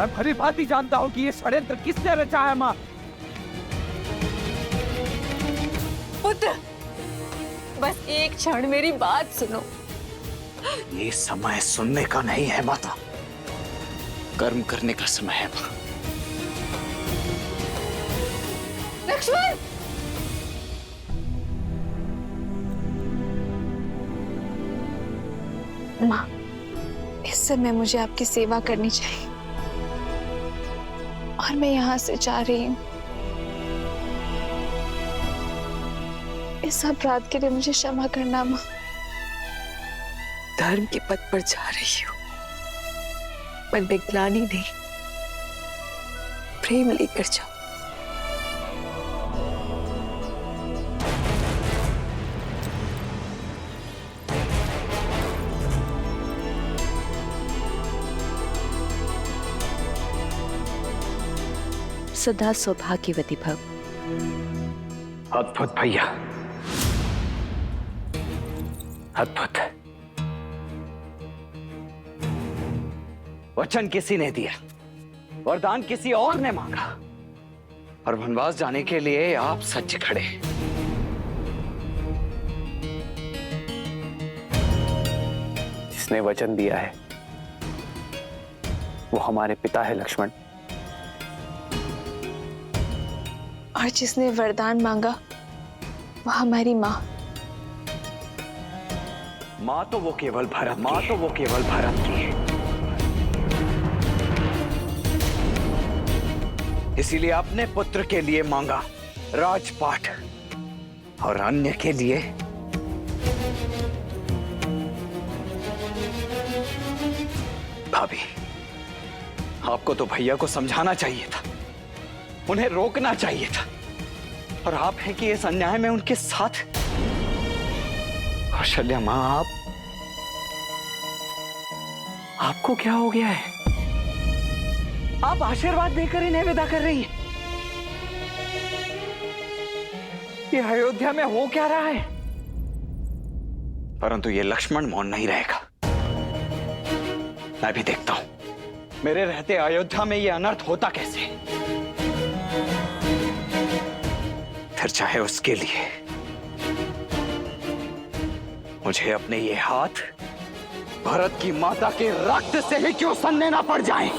मैं भली भांति जानता हूँ कि ये षड्यंत्र किसने रचा है माँ। पुत्र, बस एक क्षण मेरी बात सुनो। ये समय सुनने का नहीं है माता, कर्म करने का समय है माँ। लक्ष्मण! माँ, इस समय मुझे आपकी सेवा करनी चाहिए और मैं यहाँ से जा रही हूँ। इस अपराध के लिए मुझे क्षमा करना माँ। धर्म के पथ पर जा रही हूँ, पर विज्ञानी नहीं, प्रेम लेकर जाओ। सदा सौभाग्यवती भव। अद्भुत भैया, अद्भुत। वचन किसी ने दिया, वरदान किसी और ने मांगा, और वनवास जाने के लिए आप सच खड़े। जिसने वचन दिया है वो हमारे पिता है लक्ष्मण, और जिसने वरदान मांगा वो हमारी माँ। माँ तो वो केवल भरत की है। इसीलिए अपने पुत्र के लिए मांगा राजपाट, और अन्य के लिए भाभी। आपको तो भैया को समझाना चाहिए था, उन्हें रोकना चाहिए था, और आप हैं कि इस अन्याय में उनके साथ। कौशल्या मां, आपको क्या हो गया है? आप आशीर्वाद देकर इन्हें विदा कर रही हैं। ये अयोध्या में हो क्या रहा है? परंतु ये लक्ष्मण मौन नहीं रहेगा। मैं भी देखता हूं मेरे रहते अयोध्या में ये अनर्थ होता कैसे। फिर चाहे उसके लिए मुझे अपने ये हाथ भरत की माता के रक्त से ही क्यों सनने ना पड़ जाएं।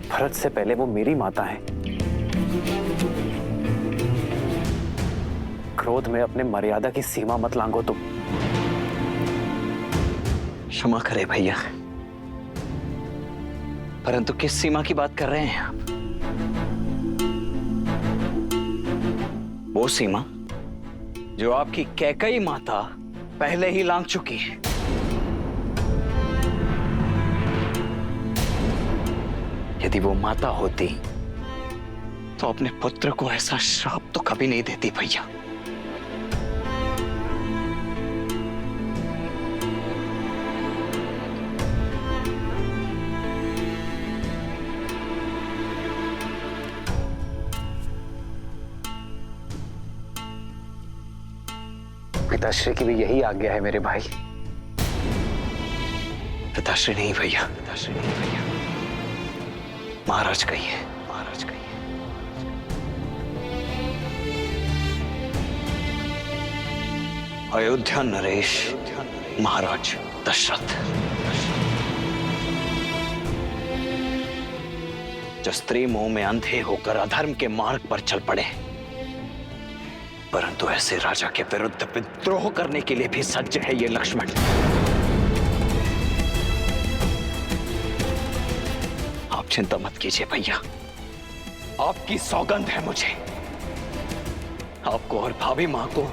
भरत से पहले वो मेरी माता है। क्रोध में अपने मर्यादा की सीमा मत लांघो तुम। क्षमा करे भैया, परंतु किस सीमा की बात कर रहे हैं आप? वो सीमा जो आपकी कैकई माता पहले ही लांघ चुकी है। यदि वो माता होती तो अपने पुत्र को ऐसा श्राप तो कभी नहीं देती भैया। पिताश्री की भी यही आज्ञा है मेरे भाई। पिताश्री नहीं भैया, पिताश्री नहीं भैया, महाराज कहिए, महाराज कहिए। अयोध्या नरेश महाराज दशरथ। जो स्त्री मोह में अंधे होकर अधर्म के मार्ग पर चल पड़े, परंतु ऐसे राजा के विरुद्ध विद्रोह करने के लिए भी सज्ज है ये लक्ष्मण। आप चिंता मत कीजिए भैया, आपकी सौगंध है मुझे। आपको और भाभी मां को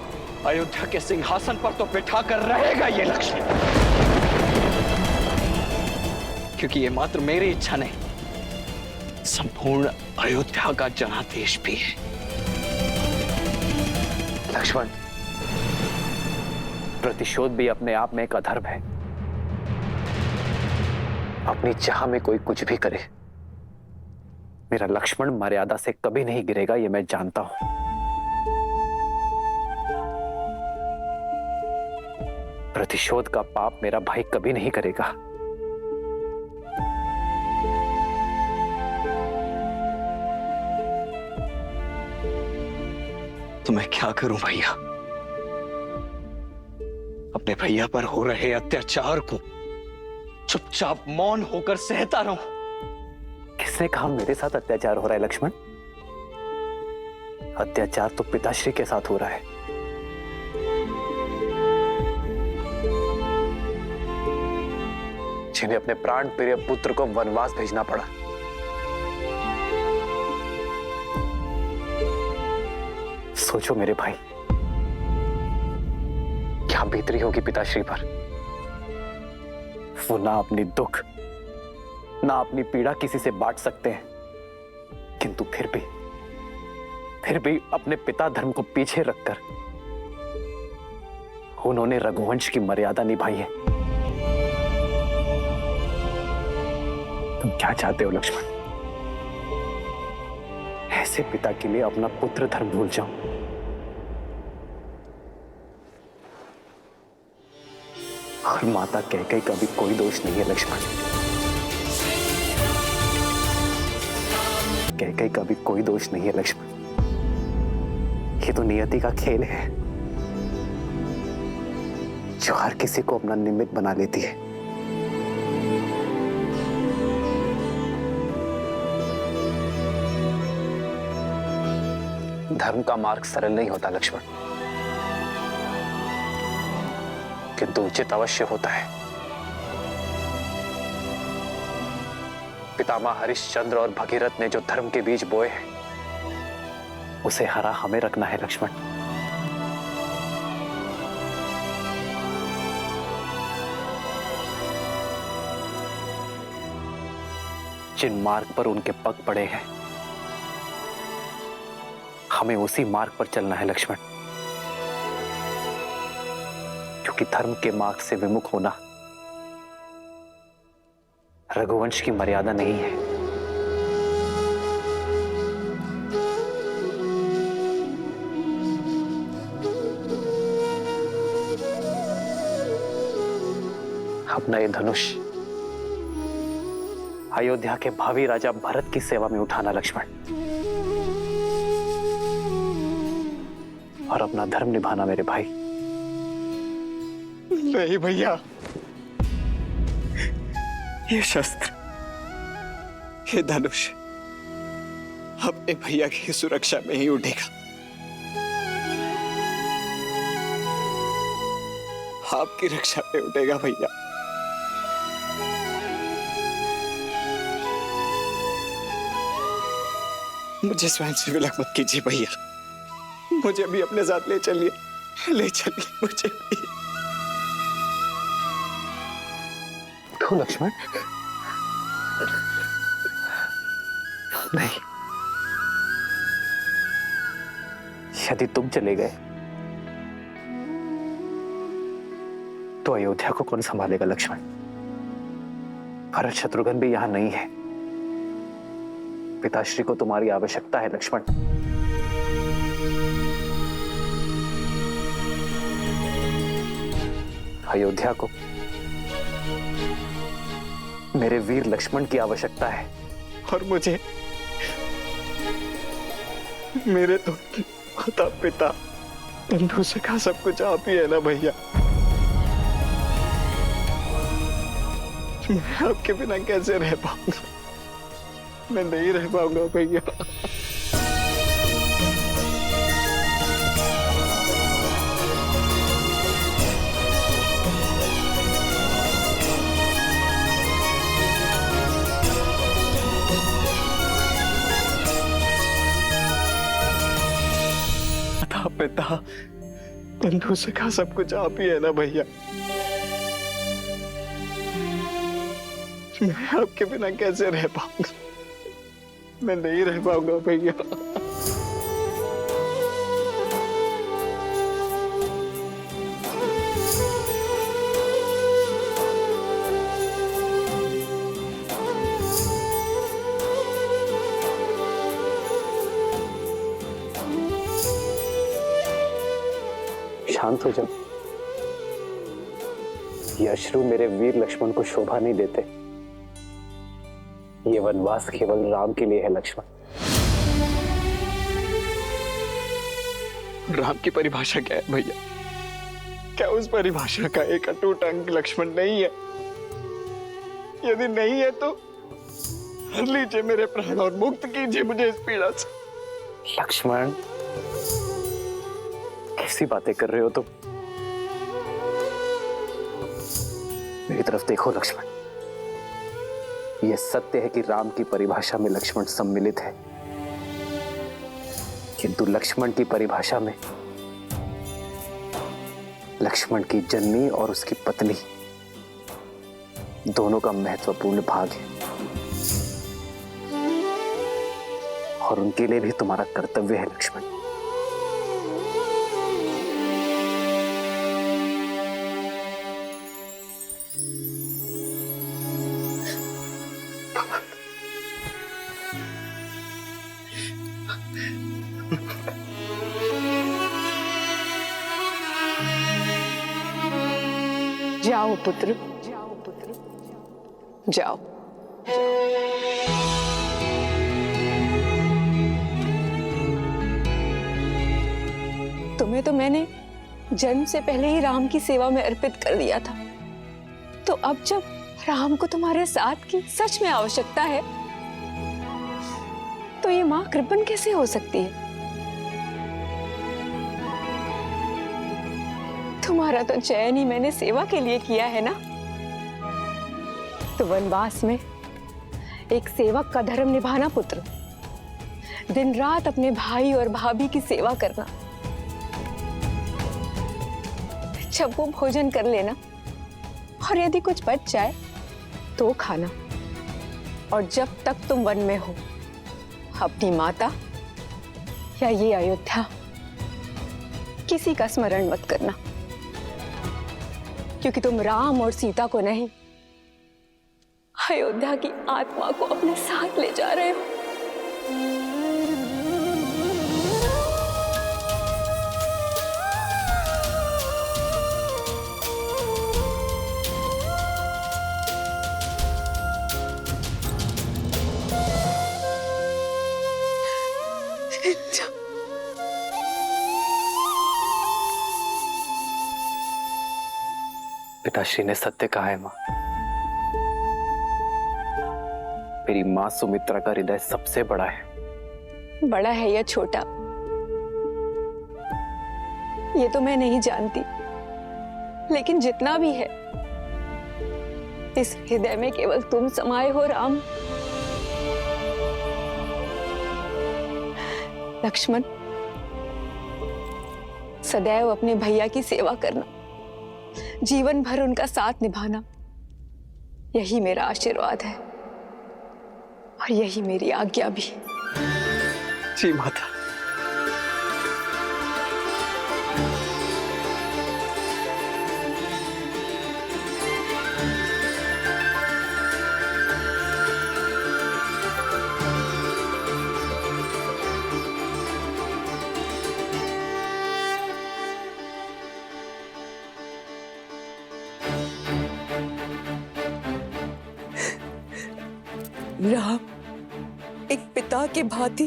अयोध्या के सिंहासन पर तो बिठा कर रहेगा ये लक्ष्मण, क्योंकि ये मात्र मेरी इच्छा नहीं, संपूर्ण अयोध्या का जनादेश भी है। लक्ष्मण, प्रतिशोध भी अपने आप में एक अधर्म है। अपनी चाह में कोई कुछ भी करे, मेरा लक्ष्मण मर्यादा से कभी नहीं गिरेगा, ये मैं जानता हूं। प्रतिशोध का पाप मेरा भाई कभी नहीं करेगा। तो मैं क्या करूं भैया? अपने भैया पर हो रहे अत्याचार को चुपचाप मौन होकर सहता रहूं? किसने कहा मेरे साथ अत्याचार हो रहा है लक्ष्मण? अत्याचार तो पिताश्री के साथ हो रहा है। जिन्हें अपने प्राण प्रिय पुत्र को वनवास भेजना पड़ा। सोचो मेरे भाई, क्या बीतरी होगी पिताश्री पर। वो ना अपनी दुख ना अपनी पीड़ा किसी से बांट सकते हैं, किंतु फिर भी अपने पिता धर्म को पीछे रखकर उन्होंने रघुवंश की मर्यादा निभाई है। तुम क्या चाहते हो लक्ष्मण? ऐसे पिता के लिए अपना पुत्र धर्म भूल जाऊं? और माता कैकेयी का भी कोई दोष नहीं है लक्ष्मण। कैकेयी का भी कोई दोष नहीं है लक्ष्मण। ये तो नियति का खेल है जो हर किसी को अपना निमित्त बना लेती है। धर्म का मार्ग सरल नहीं होता लक्ष्मण, किंतु उचित अवश्य होता है। पितामह हरिश्चंद्र और भगीरथ ने जो धर्म के बीज बोए हैं उसे हरा हमें रखना है लक्ष्मण। जिन मार्ग पर उनके पग पड़े हैं हमें उसी मार्ग पर चलना है लक्ष्मण, क्योंकि धर्म के मार्ग से विमुख होना रघुवंश की मर्यादा नहीं है। अपना ये धनुष अयोध्या के भावी राजा भरत की सेवा में उठाना लक्ष्मण, और अपना धर्म निभाना मेरे भाई। नहीं भैया, ये शस्त्र, ये धनुष अपने भैया की सुरक्षा में ही उठेगा। आपकी रक्षा में उठेगा भैया। मुझे स्वयं से विलक मत कीजिए भैया, मुझे भी अपने साथ ले चलिए मुझे भी। तो लक्ष्मण नहीं, यदि तुम चले गए तो अयोध्या को कौन संभालेगा लक्ष्मण? भरत शत्रुघ्न भी यहां नहीं है। पिताश्री को तुम्हारी आवश्यकता है लक्ष्मण। अयोध्या को मेरे वीर लक्ष्मण की आवश्यकता है। और मुझे मेरे तो माता पिता बंधु सखा सब कुछ आप ही है ना भैया। मैं आपके बिना कैसे रह पाऊंगा? मैं नहीं रह पाऊंगा भैया। माता पिता बंधु सखा सब कुछ आप ही है ना भैया। मैं आपके बिना कैसे रह पाऊंगा? मैं नहीं रह पाऊंगा भैया। शांत हो जाओ, ये अश्रु मेरे वीर लक्ष्मण को शोभा नहीं देते। ये वनवास केवल राम के लिए है लक्ष्मण। राम की परिभाषा क्या है भैया? क्या उस परिभाषा का एक अटूट अंग लक्ष्मण नहीं है? यदि नहीं है तो हर लीजिए मेरे प्राण और मुक्त कीजिए मुझे इस पीड़ा से। लक्ष्मण, कैसी बातें कर रहे हो तुम? मेरी तरफ देखो लक्ष्मण। यह सत्य है कि राम की परिभाषा में लक्ष्मण सम्मिलित है, किंतु लक्ष्मण की परिभाषा में लक्ष्मण की जननी और उसकी पत्नी दोनों का महत्वपूर्ण भाग है, और उनके लिए भी तुम्हारा कर्तव्य है लक्ष्मण। जाओ पुत्र, जाओ। तुम्हें तो मैंने जन्म से पहले ही राम की सेवा में अर्पित कर दिया था, तो अब जब राम को तुम्हारे साथ की सच में आवश्यकता है, तो ये मां कृपण कैसे हो सकती है? तुम्हारा तो चयन ही मैंने सेवा के लिए किया है ना। तो वनवास में एक सेवक का धर्म निभाना पुत्र, दिन रात अपने भाई और भाभी की सेवा करना, जब वो भोजन कर लेना और यदि कुछ बच जाए तो खाना, और जब तक तुम वन में हो अपनी माता या ये अयोध्या किसी का स्मरण मत करना, क्योंकि तुम राम और सीता को नहीं, अयोध्या की आत्मा को अपने साथ ले जा रहे हो। पिताश्री ने सत्य कहा है मां। मेरी मां सुमित्रा का हृदय सबसे बड़ा है। बड़ा है या छोटा, ये तो मैं नहीं जानती, लेकिन जितना भी है, इस हृदय में केवल तुम समाये हो राम। लक्ष्मण, सदैव अपने भैया की सेवा करना, जीवन भर उनका साथ निभाना, यही मेरा आशीर्वाद है और यही मेरी आज्ञा भी। जी माता। राम, एक पिता के भांति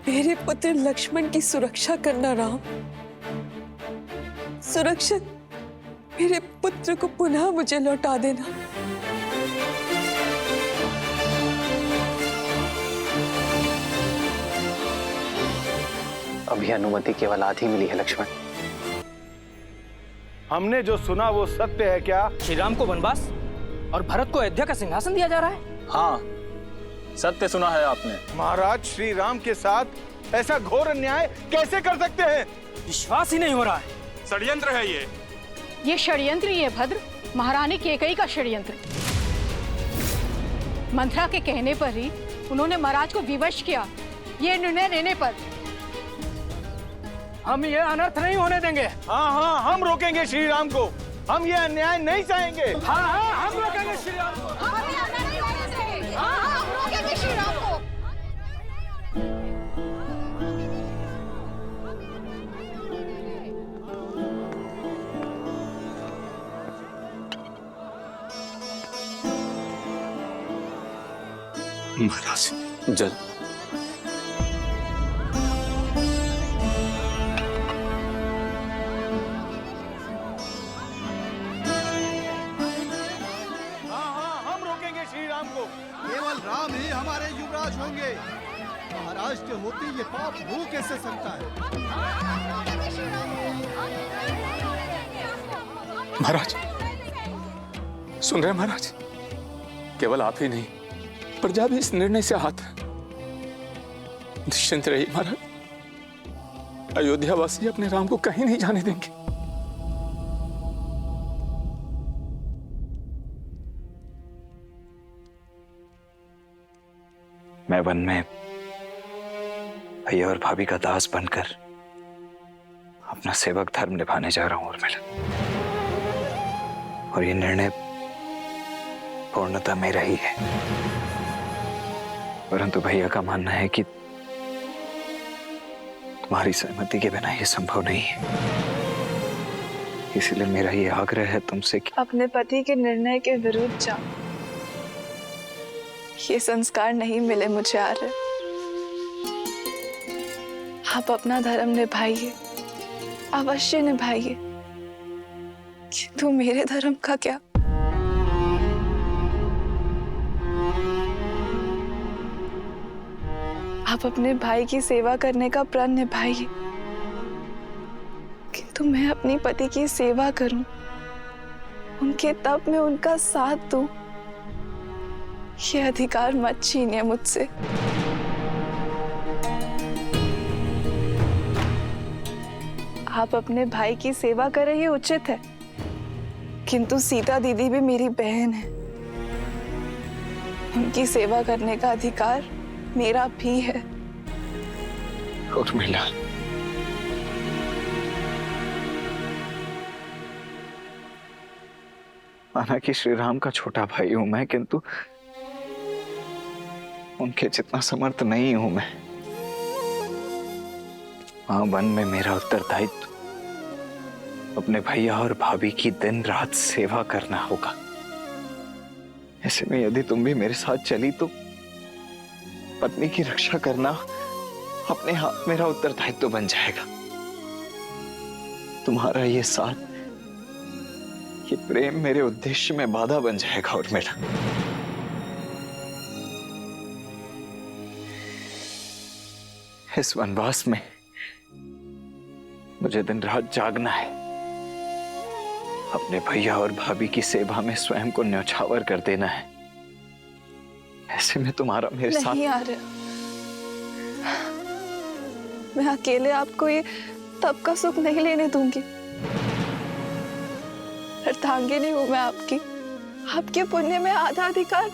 मेरे पुत्र लक्ष्मण की सुरक्षा करना राम। सुरक्षित मेरे पुत्र को पुनः मुझे लौटा देना। अभी अनुमति केवल आधी मिली है लक्ष्मण। हमने जो सुना वो सत्य है क्या? श्री राम को वनवास और भरत को अयोध्या का सिंहासन दिया जा रहा है? हाँ, सत्य सुना है आपने। महाराज श्री राम के साथ ऐसा घोर अन्याय कैसे कर सकते हैं? विश्वास ही नहीं हो रहा है। षड्यंत्र है ये षड्यंत्र ही है भद्र, महारानी केकई का षड्यंत्र। मंथरा के कहने पर ही उन्होंने महाराज को विवश किया। ये निर्णय लेने पर हम ये अनर्थ नहीं होने देंगे। हाँ हाँ, हम रोकेंगे श्री राम को। हम ये अन्याय नहीं सहेंगे। हाँ हाँ, हम रोकेंगे श्री राम को। हम रोकेंगे श्री राम को। महाराज जल। हाँ, हम रोकेंगे श्री राम को। केवल राम ही हमारे युवराज होंगे। महाराज के होते ये पाप हो कैसे सकता है? महाराज सुन रहे हैं महाराज, केवल आप ही नहीं प्रजा भी इस निर्णय से आहत है। निश्चिंत रहिए महाराज, अयोध्यावासी अपने राम को कहीं नहीं जाने देंगे। मैं वन में भैया और भाभी का दास बनकर अपना सेवक धर्म निभाने जा रहा हूं उर्मिला, और ये निर्णय पूर्णतः मेरा ही है। परंतु भैया का मानना है कि तुम्हारी सहमति के बिना यह संभव नहीं है। इसलिए मेरा ये आग्रह है तुमसे कि अपने पति के निर्णय के विरुद्ध जाओ। ये संस्कार नहीं मिले मुझे आर्य। आप अपना धर्म निभाइए, अवश्य निभाइए, किंतु मेरे धर्म का क्या? आप अपने भाई की सेवा करने का प्रण निभाइए, किंतु मैं अपने पति की सेवा करूं, उनके तप में उनका साथ दूं, ये अधिकार मत छीनिए मुझसे। आप अपने भाई की सेवा करें ये उचित है, किंतु सीता दीदी भी मेरी बहन है। उनकी सेवा करने का अधिकार मेरा भी है। उर्मिला, माना कि श्री राम का छोटा भाई हूं मैं, किंतु उनके जितना समर्थ नहीं हूं मैं। वहां वन में मेरा उत्तरदायित्व अपने भैया और भाभी की दिन रात सेवा करना होगा। ऐसे में यदि तुम भी मेरे साथ चली तो पत्नी की रक्षा करना अपने हाथ मेरा उत्तरदायित्व बन जाएगा। तुम्हारा ये साथ, ये प्रेम मेरे उद्देश्य में बाधा बन जाएगा उर्मिला। इस वनवास में मुझे दिन रात जागना है, अपने भैया और भाभी की सेवा में स्वयं को न्यौछावर कर देना है। ऐसे में तुम्हारा मेरे साथ नहीं आ रहा। मैं अकेले आपको ये तब का सुख नहीं लेने दूंगी। अर्धांगिनी हूं मैं आपकी। आपके पुण्य में आधा अधिकार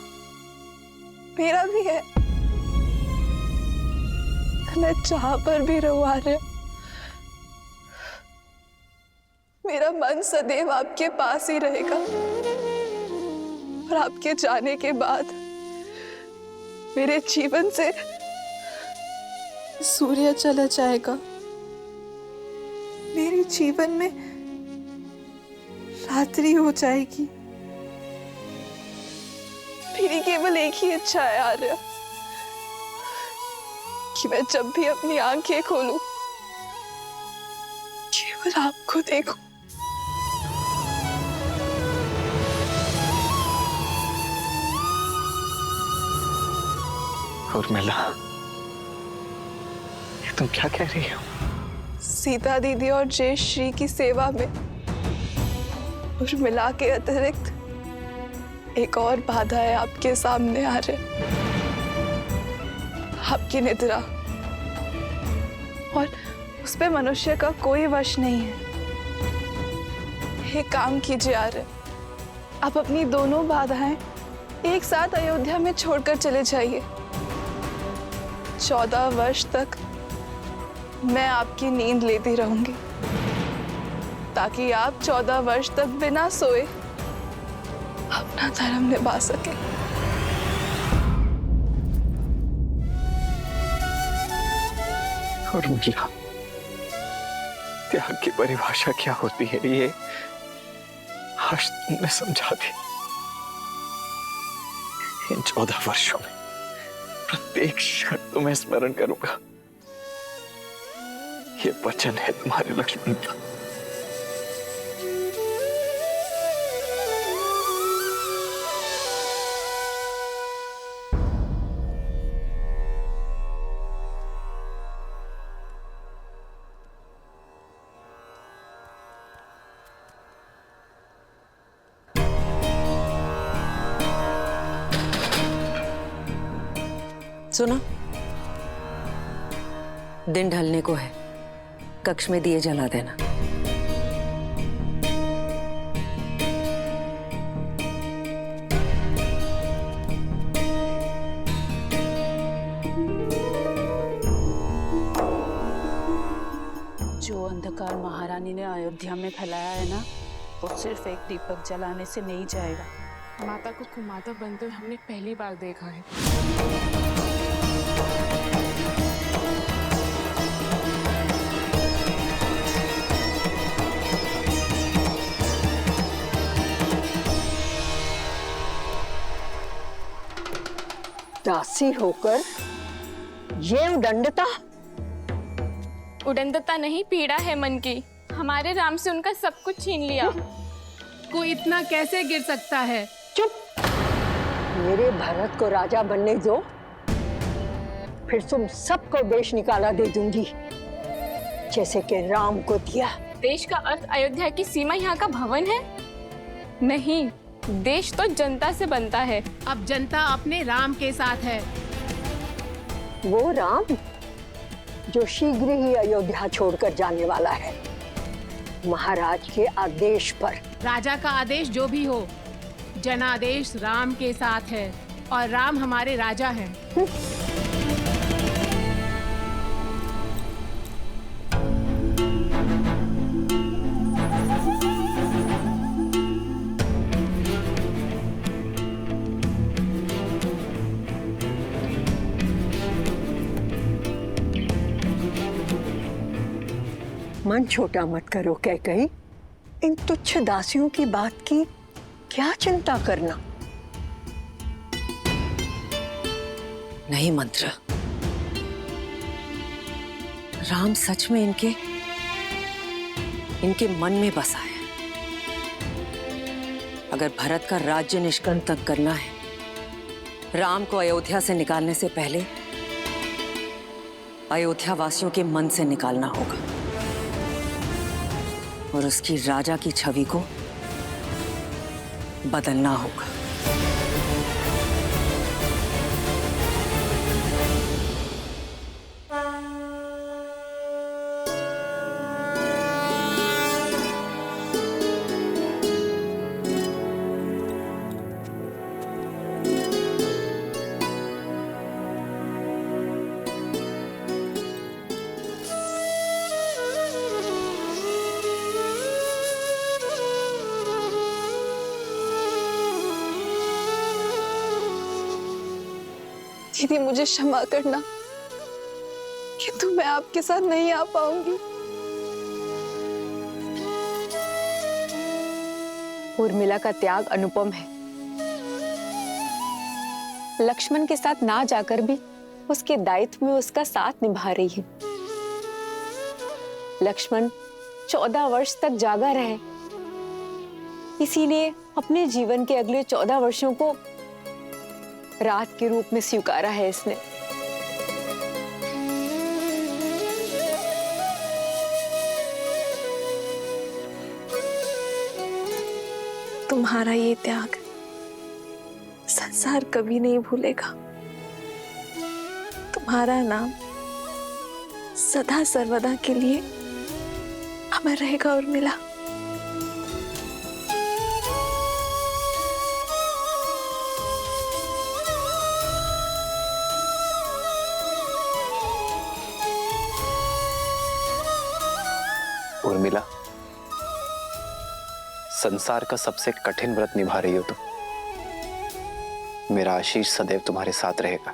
मेरा भी है। मैं जहां पर भी रहूं आर्य, मेरा मन सदैव आपके पास ही रहेगा। और आपके जाने के बाद मेरे जीवन से सूर्य चला जाएगा। मेरे जीवन में रात्रि हो जाएगी। मेरी केवल एक ही इच्छा है आर्य, कि मैं जब भी अपनी आंखें खोलूं केवल आपको देखूं। उर्मिला, ये तुम क्या कह रही हो? सीता दीदी और जय श्री की सेवा में उर्मिला के अतिरिक्त एक और बाधा है आपके सामने आ रहे। आपकी निद्रा, और उस पे मनुष्य का कोई वश नहीं है। एक काम कीजिए आर्य, आप अपनी दोनों बाधाएं एक साथ अयोध्या में छोड़कर चले जाइए। 14 वर्ष तक मैं आपकी नींद लेती रहूंगी, ताकि आप 14 वर्ष तक बिना सोए अपना धर्म निभा सके। उर्मिला, त्याग की परिभाषा क्या होती है ये आज तुमने समझा दी। इन 14 वर्षों में प्रत्येक क्षण तुम्हें स्मरण करूंगा। ये वचन है तुम्हारे लक्ष्मण का। सुनो, दिन ढलने को है, कक्ष में दिए जला देना। जो अंधकार महारानी ने अयोध्या में फैलाया है ना, वो सिर्फ एक दीपक जलाने से नहीं जाएगा। माता को कुमाता बनते हुए हमने पहली बार देखा है। दासी होकर ये उदंडता। उदंडता नहीं, पीड़ा है मन की। हमारे राम से उनका सब कुछ छीन लिया। कोई इतना कैसे गिर सकता है? चुप। मेरे भरत को राजा बनने दो, फिर तुम सबको देश निकाला दे दूंगी, जैसे कि राम को दिया। देश का अर्थ अयोध्या की सीमा यहाँ का भवन है? नहीं, देश तो जनता से बनता है। अब जनता अपने राम के साथ है। वो राम जो शीघ्र ही अयोध्या छोड़कर जाने वाला है, महाराज के आदेश पर। राजा का आदेश जो भी हो, जनादेश राम के साथ है और राम हमारे राजा हैं। मन छोटा मत करो कैकई। इन तुच्छ दासियों की बात की क्या चिंता करना। नहीं मंत्र, राम सच में इनके मन में बसा है। अगर भरत का राज्य निष्कंटक करना है, राम को अयोध्या से निकालने से पहले अयोध्या वासियों के मन से निकालना होगा और उसकी राजा की छवि को बदलना होगा। दीदी, मुझे क्षमा करना, किंतु मैं आपके साथ नहीं आ पाऊंगी। उर्मिला का त्याग अनुपम है। लक्ष्मण के साथ ना जाकर भी उसके दायित्व में उसका साथ निभा रही है। लक्ष्मण 14 वर्ष तक जागा रहे, इसीलिए अपने जीवन के अगले 14 वर्षों को रात के रूप में स्वीकारा है इसने। तुम्हारा ये त्याग संसार कभी नहीं भूलेगा। तुम्हारा नाम सदा सर्वदा के लिए अमर रहेगा उर्मिला। उर्मिला, संसार का सबसे कठिन व्रत निभा रही हो तुम। मेरा आशीष सदैव तुम्हारे साथ रहेगा।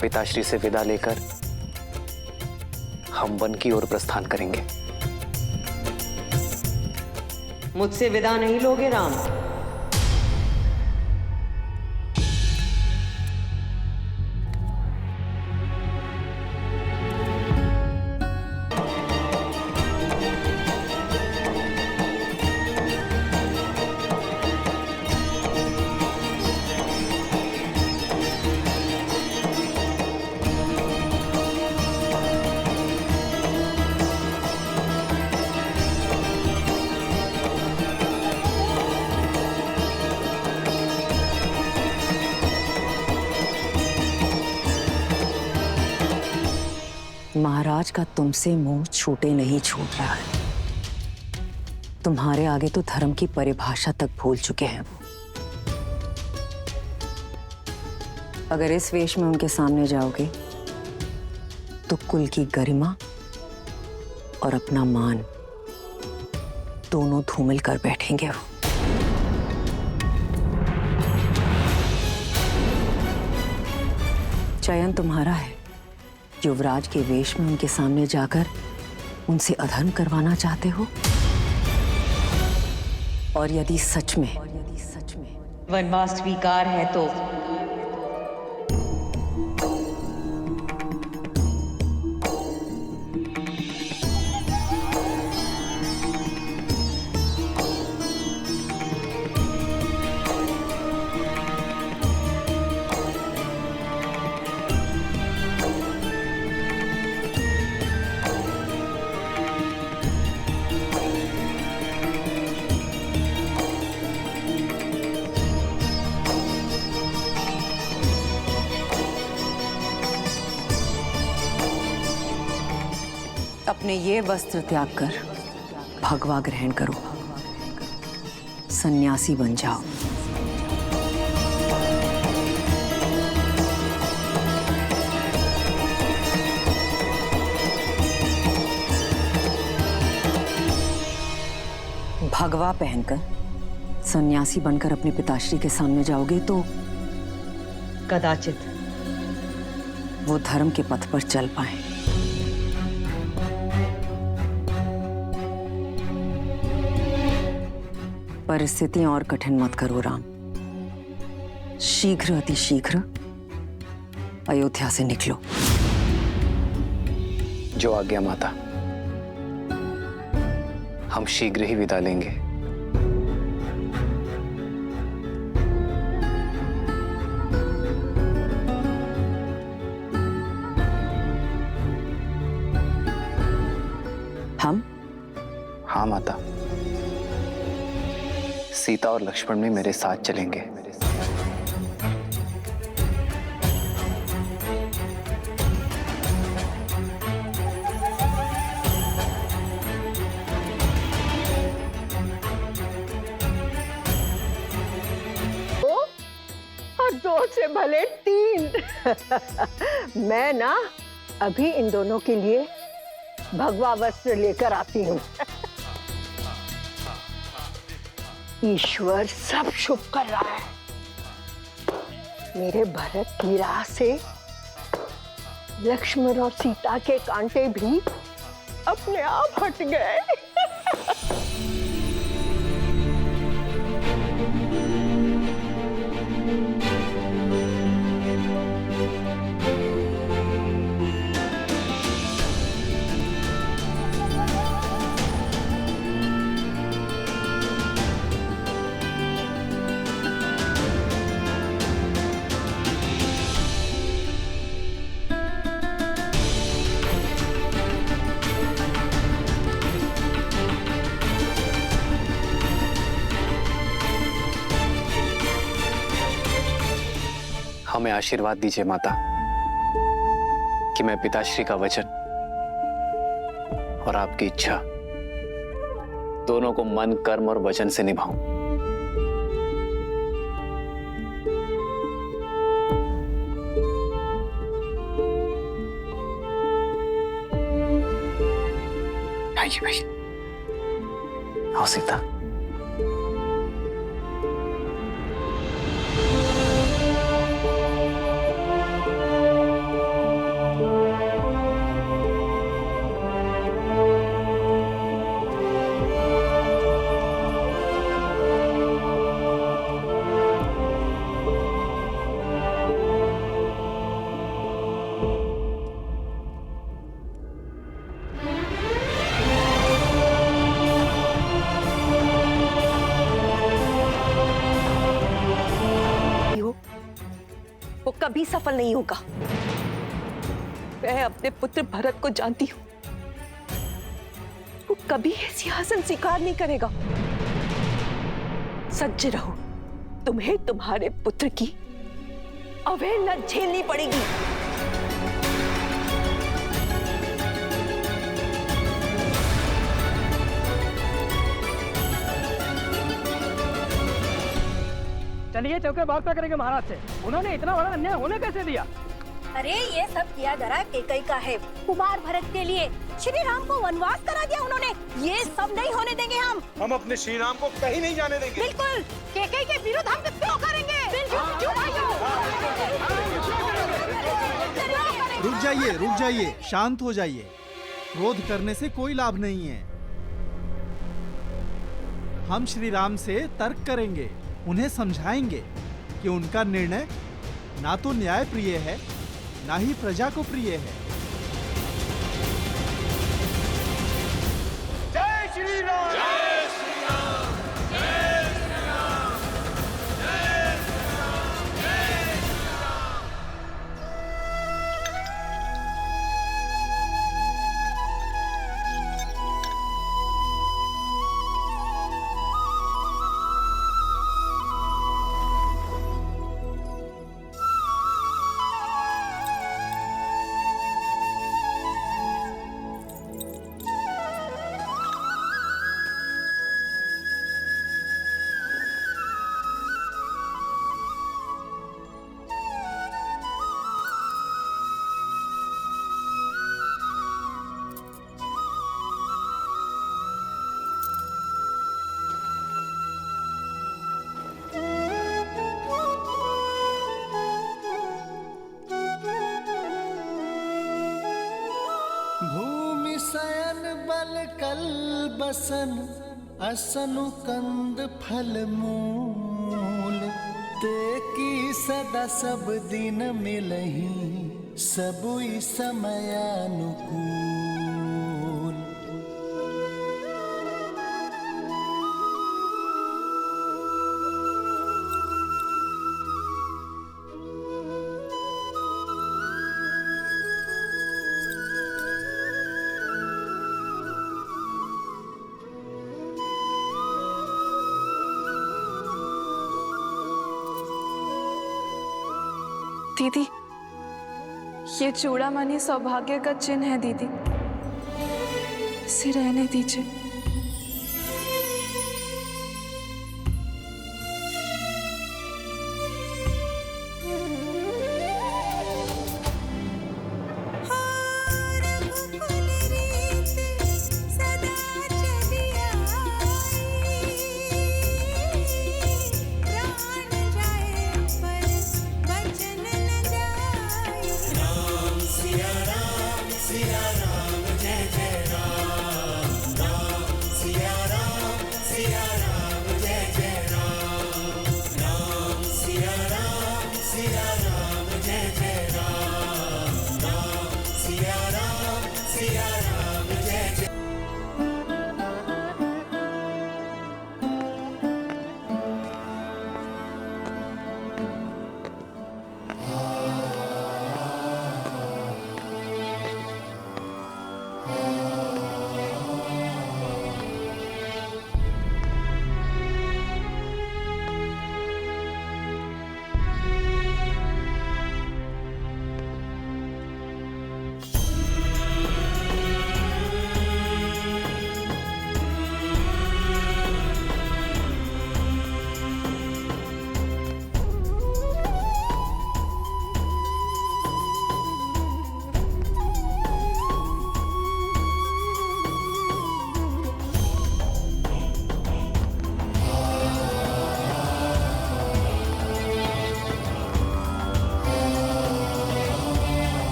पिताश्री से विदा लेकर हम वन की ओर प्रस्थान करेंगे। मुझसे विदा नहीं लोगे राम? महाराज का तुमसे मुंह छूटे नहीं छूट रहा है। तुम्हारे आगे तो धर्म की परिभाषा तक भूल चुके हैं वो। अगर इस वेश में उनके सामने जाओगे तो कुल की गरिमा और अपना मान दोनों धूमिल कर बैठेंगे वो। चयन तुम्हारा है। युवराज के वेश में उनके सामने जाकर उनसे अधर्म करवाना चाहते हो? और यदि सच में वनवास स्वीकार है तो अपने ये वस्त्र त्याग कर भगवा ग्रहण करो, सन्यासी बन जाओ। भगवा पहनकर सन्यासी बनकर अपने पिताश्री के सामने जाओगे तो कदाचित वो धर्म के पथ पर चल पाए। परिस्थितियां और कठिन मत करो राम। शीघ्र अतिशीघ्र अयोध्या से निकलो। जो आज्ञा माता। हम शीघ्र ही विदा लेंगे। हम? हाँ माता। सीता और लक्ष्मण भी मेरे साथ चलेंगे। और 2 से भले 3। मैं ना अभी इन दोनों के लिए भगवा वस्त्र लेकर आती हूँ। ईश्वर सब शुभ कर रहा है। मेरे भरत की राह से लक्ष्मण और सीता के कांटे भी अपने आप हट गए। हमें आशीर्वाद दीजिए माता कि मैं पिताश्री का वचन और आपकी इच्छा दोनों को मन, कर्म और वचन से निभाऊं। आइए भाई, आओ सीता। कभी सफल नहीं होगा। मैं अपने पुत्र भरत को जानती हूँ, वो कभी सिंहासन स्वीकार नहीं करेगा। सच्च रहो, तुम्हें तुम्हारे पुत्र की अवहेलना झेलनी पड़ेगी। चलिए चौके बात क्या करेंगे महाराज से, उन्होंने इतना बड़ा अन्याय होने कैसे दिया? अरे ये सब किया धरा केकई का है, कुमार भरत के लिए श्री राम को वनवास करा दिया उन्होंने। ये सब नहीं होने देंगे हम अपने श्री राम को कहीं नहीं जाने देंगे। बिल्कुल, केकई के विरुद्ध हम क्यों करेंगे? रुक जाइए, शांत हो जाइए। क्रोध करने से कोई लाभ नहीं है। हम श्री राम से तर्क करेंगे, उन्हें समझाएंगे कि उनका निर्णय ना तो न्याय प्रिय है, ना ही प्रजा को प्रिय है। जय श्री राम, जय श्री राम, जय श्री राम, जय श्री राम, जय श्री राम। भूमि शयन बल कल बसन, असनु कंद फल मूल। ते की सदा सब दिन मिलही, सबुई समयानुकूल। दीदी, ये चूड़ामणि सौभाग्य का चिन्ह है दीदी, इसे रहने दीजिए।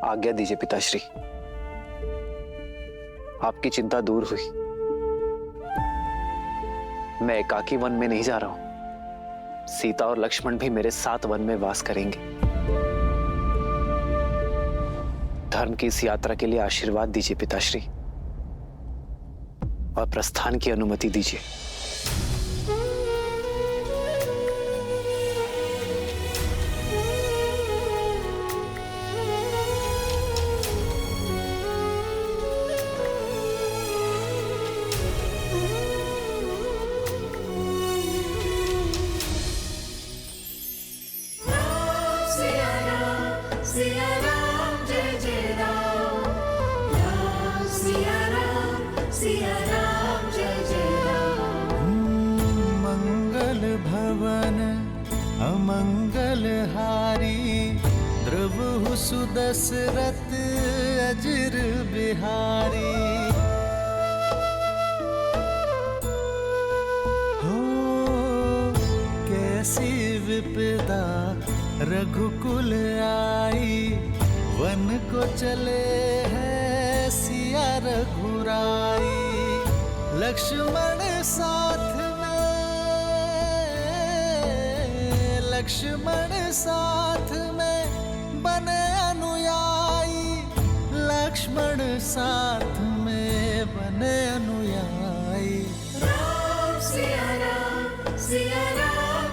आज्ञा दीजिए पिताश्री, आपकी चिंता दूर हुई। मैं एकाकी वन में नहीं जा रहा हूं। सीता और लक्ष्मण भी मेरे साथ वन में वास करेंगे। धर्म की इस यात्रा के लिए आशीर्वाद दीजिए पिताश्री, और प्रस्थान की अनुमति दीजिए। मंगल भवन अमंगल हारी, द्रवहु सुदशरथ अजिर बिहारी। हो कैसी विपदा रघुकुल आई, वन को चले हैं सिया रघुराई। लक्ष्मण साथ में, लक्ष्मण साथ में बने अनुयायी, लक्ष्मण साथ में बने अनुयायी। राम सिया राम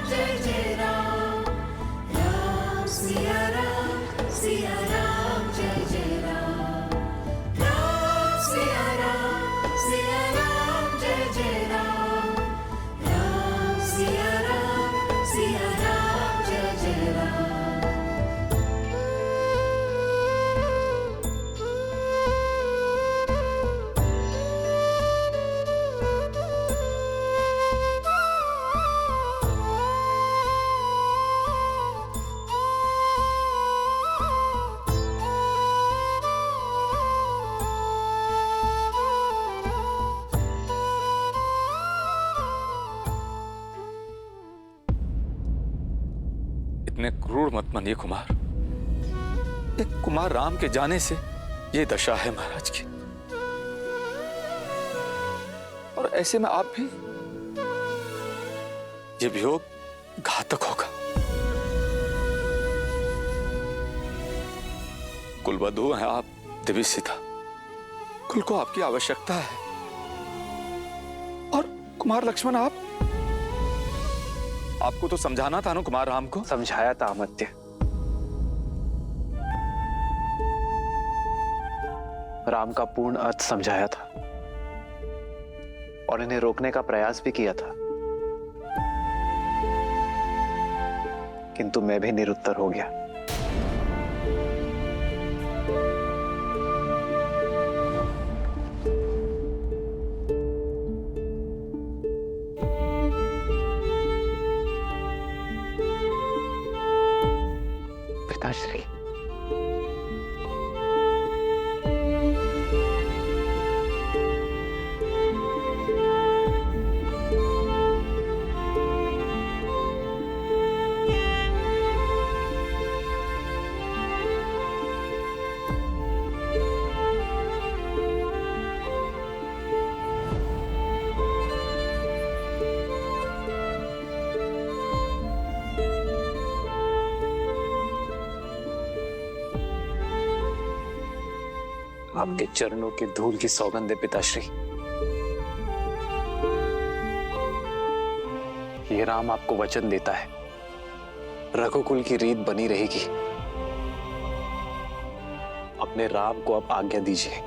जय जय राम, राम सिया राम जय जय राम, राम सिया राम जय जय राम, राम सिया राम जय जय राम। इतने क्रूर मत मानिए कुमार। एक कुमार राम के जाने से ये दशा है महाराज की, और ऐसे में आप भी, ये वियोग घातक होगा। कुलवधू हैं आप देवी सीता, कुल को आपकी आवश्यकता है, और कुमार लक्ष्मण आपको तो समझाना था ना कुमार राम को। समझाया था अमात्य, राम का पूर्ण अर्थ समझाया था, और इन्हें रोकने का प्रयास भी किया था, किंतु मैं भी निरुत्तर हो गया। पिताश्री, आपके चरणों की धूल की सौगंध है पिताश्री। ये राम आपको वचन देता है, रघुकुल की रीत बनी रहेगी। अपने राम को अब आज्ञा दीजिए।